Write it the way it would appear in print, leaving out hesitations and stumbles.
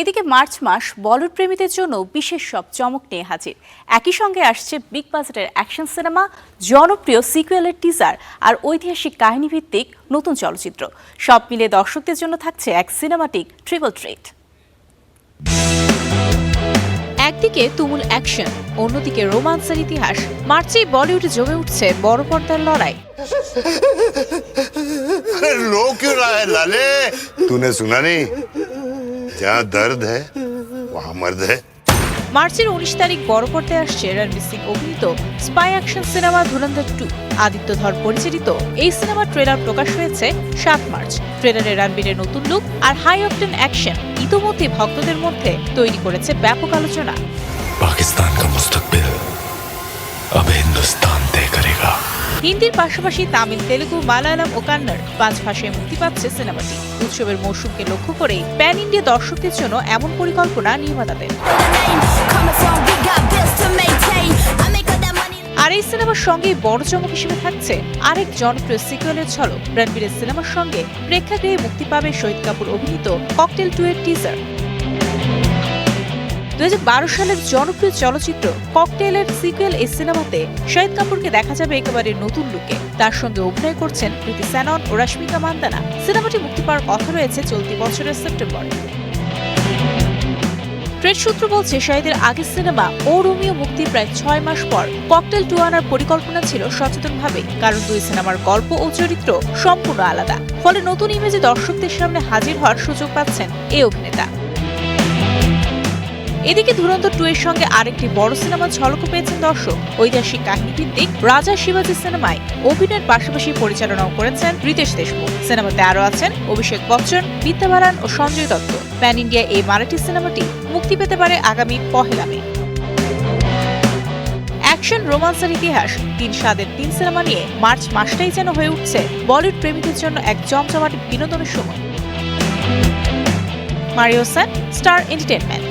এদিকে মার্চ মাস বলিউড প্রেমীদের জন্য বিশেষ সব চমক নিয়ে হাজির। একই সঙ্গে আসছে বিগ বাজেটের অ্যাকশন সিনেমা, জনপ্রিয় সিকুয়েলের টিজার আর ঐতিহাসিক কাহিনীভিত্তিক নতুন চলচ্চিত্র। সব মিলে দর্শকদের জন্য থাকছে এক সিনেমাটিক ট্রিপল ট্রিট। একদিকে তুমুল অ্যাকশন, অন্যদিকে রোমান্সের ইতিহাস। মার্চেই বলিউডে জমে উঠছে বড় পর্দার লড়াই। रो क्यों रहा है लाले? तूने सुना नहीं? जहाँ दर्द है वहाँ मर्द है। মার্চের 19 তারিখ বড় পর্দায় আসছে রণবীর সিং অভিনীত স্পাই অ্যাকশন সিনেমা ধুরন্ধর 2। আদিত্য ধর পরিচালিত এই সিনেমার ট্রেলার প্রকাশ হয়েছে 7 মার্চ। ট্রেলারে রণবীরের নতুন লুক আর হাই অকটেন অ্যাকশন ইতোমধ্যে ভক্তদের মধ্যে তৈরি করেছে ব্যাপক আলোচনা। পাকিস্তান কা মুস্তাকবিল अब हिंदुस्तान तय करेगा। হিন্দির পাশাপাশি তামিল, তেলুগু, মালায়ালাম ও কান্নড় 5 ভাষায় মুক্তি পাচ্ছে সিনেমাটি। উৎসবের মৌসুমকে লক্ষ্য করে প্যান ইন্ডিয়া দর্শকদের জন্য এমন পরিকল্পনা নির্মাতাদের। আর এই সিনেমার সঙ্গে বড় চমক হিসেবে থাকছে আরেক জনপ্রিয় সিকুয়েলের ঝলক। রণবীরের সিনেমার সঙ্গে প্রেক্ষাগৃহে মুক্তি পাবে শহীদ কাপুর অভিনীত ককটেল 2 এর টিজার। 2012 সালের জনপ্রিয় চলচ্চিত্র ককটেলের সিকুয়েল এই সিনেমাতে শহীদ কাপুরকে দেখা যাবে একেবারে নতুন লুকে। তার সঙ্গে অভিনয় করছেন কৃতি সেনন ও রশ্মিকা মান্দানা। সিনেমাটি মুক্তি পাওয়ার কথা রয়েছে চলতি বছরের সেপ্টেম্বরে। ট্রেড সূত্র বলছে, শহীদের আগের সিনেমা ও রোমিও মুক্তির প্রায় 6 মাস পর ককটেল 2 আনার পরিকল্পনা ছিল সচেতনভাবে, কারণ দুই সিনেমার গল্প ও চরিত্র সম্পূর্ণ আলাদা। ফলে নতুন ইমেজে দর্শকদের সামনে হাজির হওয়ার সুযোগ পাচ্ছেন এই অভিনেতা। এদিকে ধুরন্ধর 2 এর সঙ্গে আরেকটি বড় সিনেমা ঝলকও পেয়েছেন দর্শক। ঐতিহাসিক কাহিনীভিত্তিক রাজা শিবাজি সিনেমায় অভিনয়ের পাশাপাশি পরিচালনাও করেছেন রিতেশ দেশমুখ। সিনেমাতে আরও আছেন অভিষেক বচ্চন, বিদ্যা বালান ও সঞ্জয় দত্ত। প্যান ইন্ডিয়া এই মারাঠি সিনেমাটি মুক্তি পেতে পারে আগামী 1 মে। অ্যাকশন, রোমান্সের ইতিহাস, 3 স্বাদের 3 সিনেমা নিয়ে মার্চ মাসটাই যেন হয়ে উঠছে বলিউড প্রেমীদের জন্য এক জমজমাট বিনোদনের সময়। Mario Sen, star entertainment.